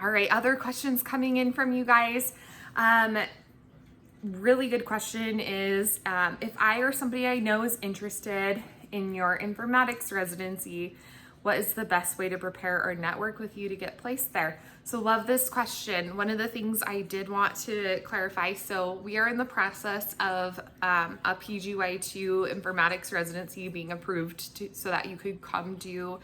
All right, other questions coming in from you guys. Really good question is, if I or somebody I know is interested in your informatics residency, what is the best way to prepare or network with you to get placed there? So love this question. One of the things I did want to clarify, so we are in the process of a PGY2 informatics residency being approved so that you could come do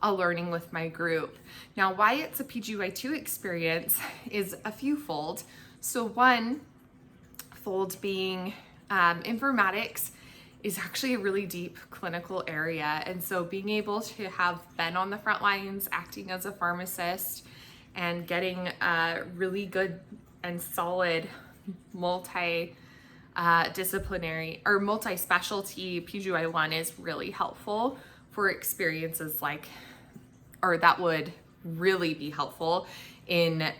a learning with my group. Now, why it's a PGY2 experience is a few fold. So one fold being informatics is actually a really deep clinical area. And so being able to have been on the front lines, acting as a pharmacist, and getting a really good and solid multi-disciplinary or multi-specialty PGY1 is really helpful for experiences like, or that would really be helpful in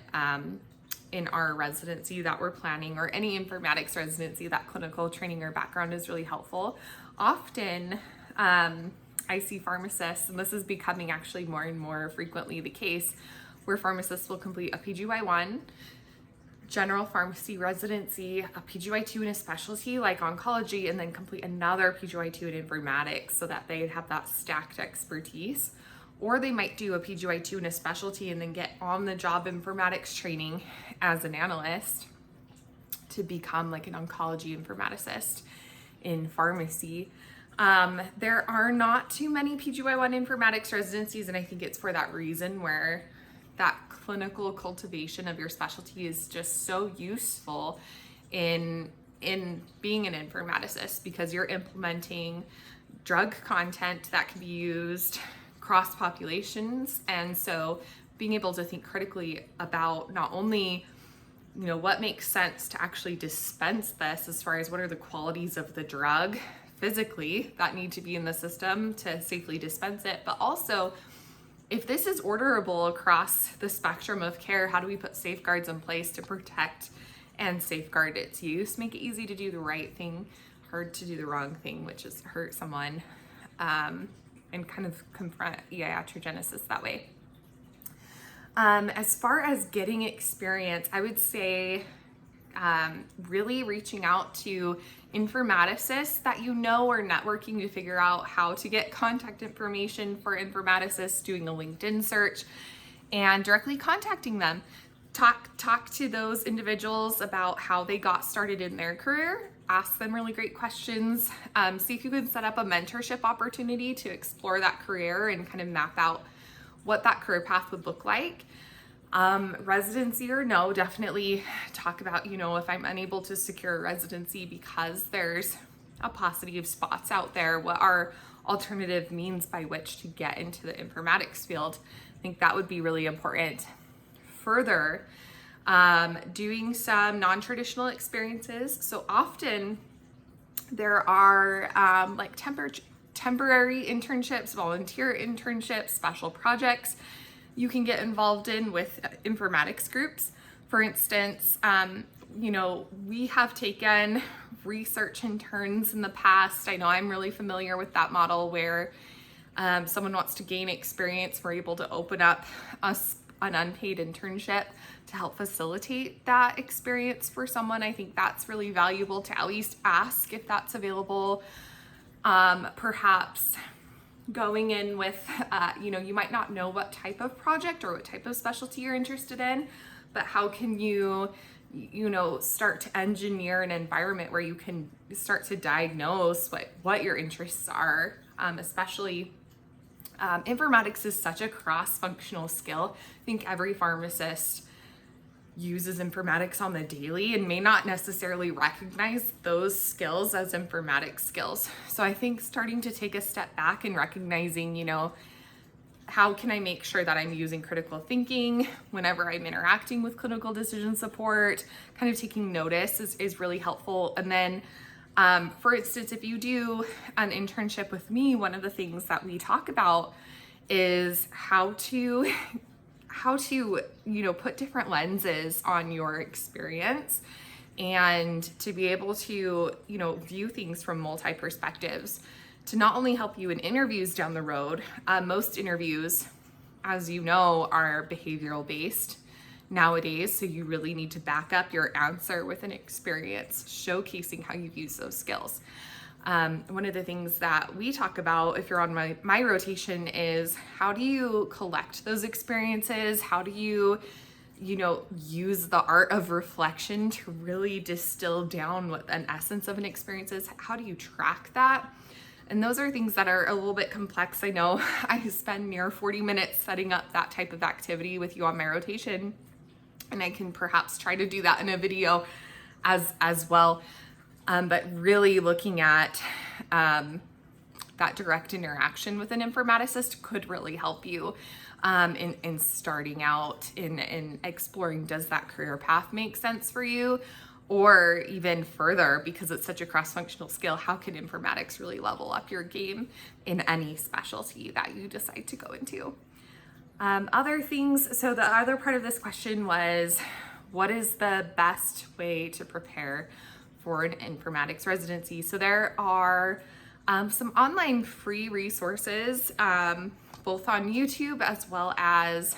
our residency that we're planning, or any informatics residency. That clinical training or background is really helpful. Often I see pharmacists, and this is becoming actually more and more frequently the case, where pharmacists will complete a PGY1 general pharmacy residency, a PGY2 in a specialty like oncology, and then complete another PGY2 in informatics so that they have that stacked expertise. Or they might do a PGY2 in a specialty and then get on the job informatics training as an analyst to become like an oncology informaticist in pharmacy. There are not too many PGY1 informatics residencies, and I think it's for that reason, where that clinical cultivation of your specialty is just so useful in being an informaticist, because you're implementing drug content that can be used cross populations. And so being able to think critically about not only, what makes sense to actually dispense this, as far as what are the qualities of the drug physically that need to be in the system to safely dispense it, but also if this is orderable across the spectrum of care, how do we put safeguards in place to protect and safeguard its use, make it easy to do the right thing, hard to do the wrong thing, which is hurt someone, and kind of confront iatrogenesis that way. As far as getting experience, I would say really reaching out to informaticists that you know, or networking to figure out how to get contact information for informaticists, doing a LinkedIn search and directly contacting them. Talk to those individuals about how they got started in their career. Ask them really great questions. See if you can set up a mentorship opportunity to explore that career and kind of map out what that career path would look like. Residency or no, definitely talk about, if I'm unable to secure a residency because there's a paucity of spots out there, what are alternative means by which to get into the informatics field? I think that would be really important. Further, doing some non-traditional experiences. So often there are like temporary internships, volunteer internships, special projects you can get involved in with informatics groups. For instance, we have taken research interns in the past. I know I'm really familiar with that model where someone wants to gain experience. We're able to open up an unpaid internship to help facilitate that experience for someone. I think that's really valuable to at least ask if that's available. Perhaps going in with, you might not know what type of project or what type of specialty you're interested in, but how can you start to engineer an environment where you can start to diagnose what your interests are, especially informatics is such a cross-functional skill. I think every pharmacist uses informatics on the daily and may not necessarily recognize those skills as informatics skills. So I think starting to take a step back and recognizing, how can I make sure that I'm using critical thinking whenever I'm interacting with clinical decision support, kind of taking notice is really helpful. And then for instance, if you do an internship with me, one of the things that we talk about is how to put different lenses on your experience, and to be able to view things from multi perspectives, to not only help you in interviews down the road. Most interviews, as you know, are behavioral based. nowadays. So you really need to back up your answer with an experience showcasing how you've used those skills. One of the things that we talk about if you're on my rotation is how do you collect those experiences? How do you use the art of reflection to really distill down what an essence of an experience is? How do you track that? And those are things that are a little bit complex. I know I spend near 40 minutes setting up that type of activity with you on my rotation, and I can perhaps try to do that in a video as well. But really looking at that direct interaction with an informaticist could really help you in starting out in exploring, does that career path make sense for you? Or even further, because it's such a cross-functional skill, how can informatics really level up your game in any specialty that you decide to go into? Other things, so the other part of this question was, what is the best way to prepare for an informatics residency? So there are some online free resources, both on YouTube as well as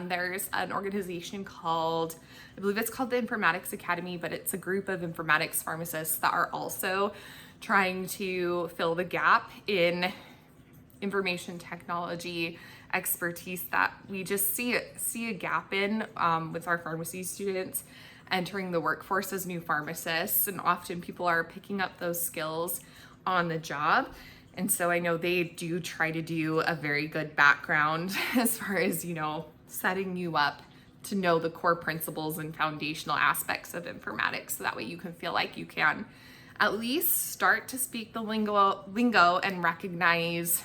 there's an organization called, I believe it's called the Informatics Academy, but it's a group of informatics pharmacists that are also trying to fill the gap in information technology expertise that we just see a gap in with our pharmacy students entering the workforce as new pharmacists, and often people are picking up those skills on the job. And so I know they do try to do a very good background as far as, setting you up to know the core principles and foundational aspects of informatics, so that way you can feel like you can at least start to speak the lingo and recognize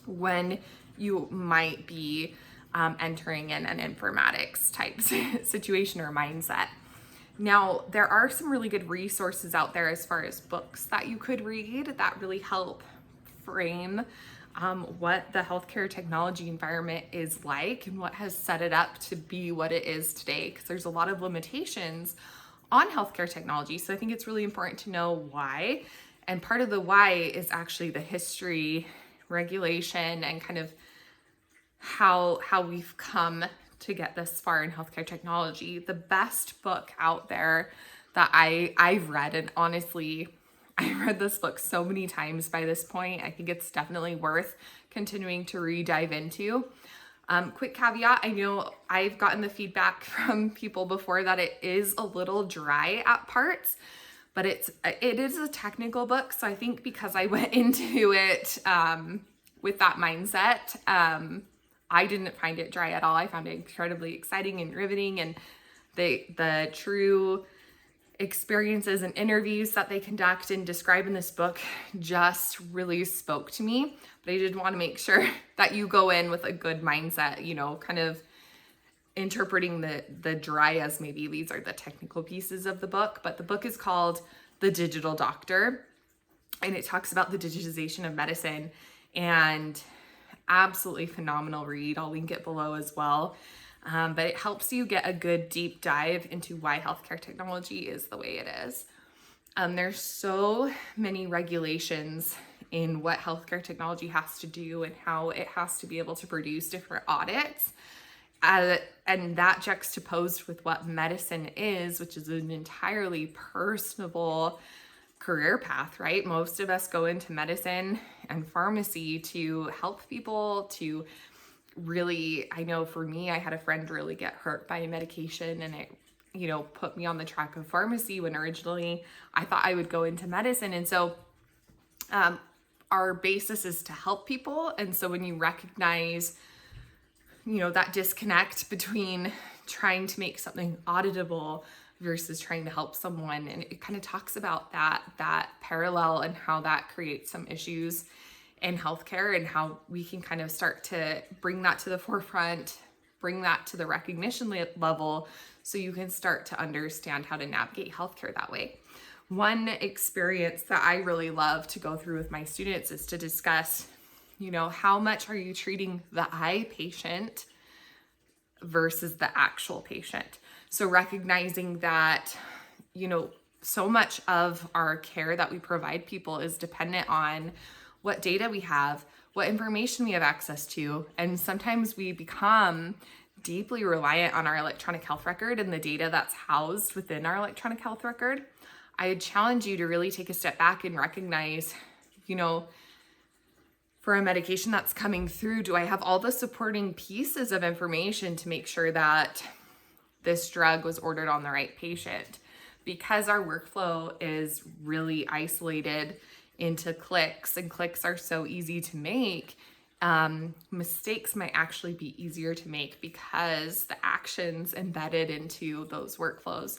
when you might be entering in an informatics type situation or mindset. Now, there are some really good resources out there as far as books that you could read that really help frame what the healthcare technology environment is like and what has set it up to be what it is today, because there's a lot of limitations on healthcare technology. So I think it's really important to know why. And part of the why is actually the history, regulation, and kind of how we've come to get this far in healthcare technology. The best book out there that I've read, and honestly, I read this book so many times by this point, I think it's definitely worth continuing to re-dive into. Quick caveat, I know I've gotten the feedback from people before that it is a little dry at parts, but it is a technical book. So I think because I went into it with that mindset, I didn't find it dry at all. I found it incredibly exciting and riveting, and the true experiences and interviews that they conduct and describe in this book just really spoke to me. But I did want to make sure that you go in with a good mindset, kind of interpreting the dry as maybe these are the technical pieces of the book. But the book is called The Digital Doctor, and it talks about the digitization of medicine, and absolutely phenomenal read. I'll link it below as well. But it helps you get a good deep dive into why healthcare technology is the way it is. There's so many regulations in what healthcare technology has to do and how it has to be able to produce different audits. And that juxtaposed with what medicine is, which is an entirely personable career path, right? Most of us go into medicine and pharmacy to help people, to really, I know for me, I had a friend really get hurt by a medication, and it, put me on the track of pharmacy when originally I thought I would go into medicine. And so our basis is to help people. And so when you recognize, that disconnect between trying to make something auditable versus trying to help someone, and it kind of talks about that parallel and how that creates some issues in healthcare, and how we can kind of start to bring that to the forefront, bring that to the recognition level, so you can start to understand how to navigate healthcare that way. One experience that I really love to go through with my students is to discuss, how much are you treating the eye patient versus the actual patient? So recognizing that, so much of our care that we provide people is dependent on what data we have, what information we have access to. And sometimes we become deeply reliant on our electronic health record and the data that's housed within our electronic health record, I challenge you to really take a step back and recognize, you know, for a medication that's coming through, do I have all the supporting pieces of information to make sure that this drug was ordered on the right patient? Because our workflow is really isolated into clicks, and clicks are so easy to make, mistakes might actually be easier to make because the actions embedded into those workflows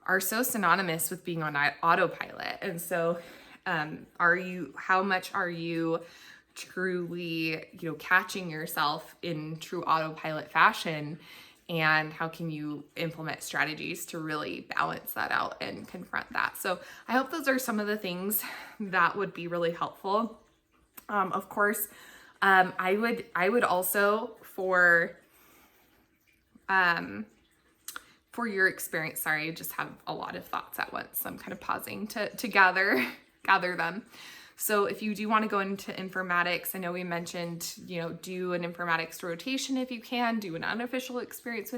are so synonymous with being on autopilot. And so how much are you truly, you know, catching yourself in true autopilot fashion? And how can you implement strategies to really balance that out and confront that? So I hope those are some of the things that would be really helpful. Of course, I would also for your experience, sorry, I just have a lot of thoughts at once. So I'm kind of pausing to gather them. So if you do want to go into informatics, I know we mentioned, you know, do an informatics rotation if you can, do an unofficial experience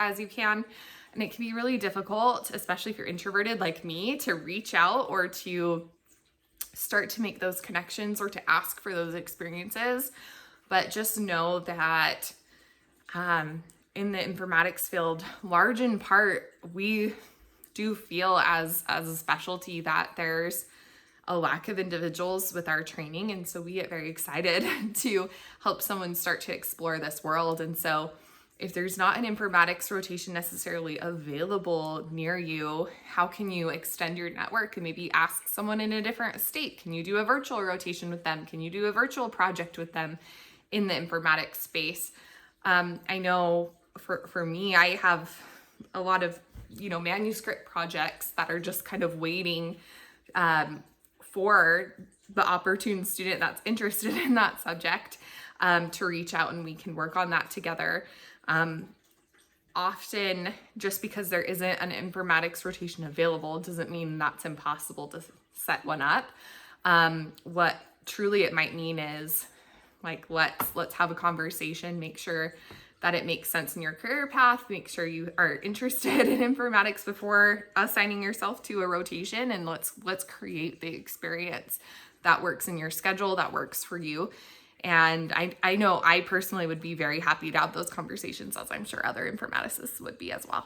as you can. And it can be really difficult, especially if you're introverted like me, to reach out or to start to make those connections or to ask for those experiences. But just know that in the informatics field, large in part, we do feel as a specialty that there's a lack of individuals with our training. And so we get very excited to help someone start to explore this world. And so if there's not an informatics rotation necessarily available near you, how can you extend your network and maybe ask someone in a different state? Can you do a virtual rotation with them? Can you do a virtual project with them in the informatics space? I know for me, I have a lot of, you know, manuscript projects that are just kind of waiting for the opportune student that's interested in that subject to reach out, and we can work on that together. Often, just because there isn't an informatics rotation available doesn't mean that's impossible to set one up. What truly it might mean is, like, let's have a conversation, make sure that it makes sense in your career path, make sure you are interested in informatics before assigning yourself to a rotation, and let's create the experience that works in your schedule, that works for you. And I know I personally would be very happy to have those conversations, as I'm sure other informaticists would be as well.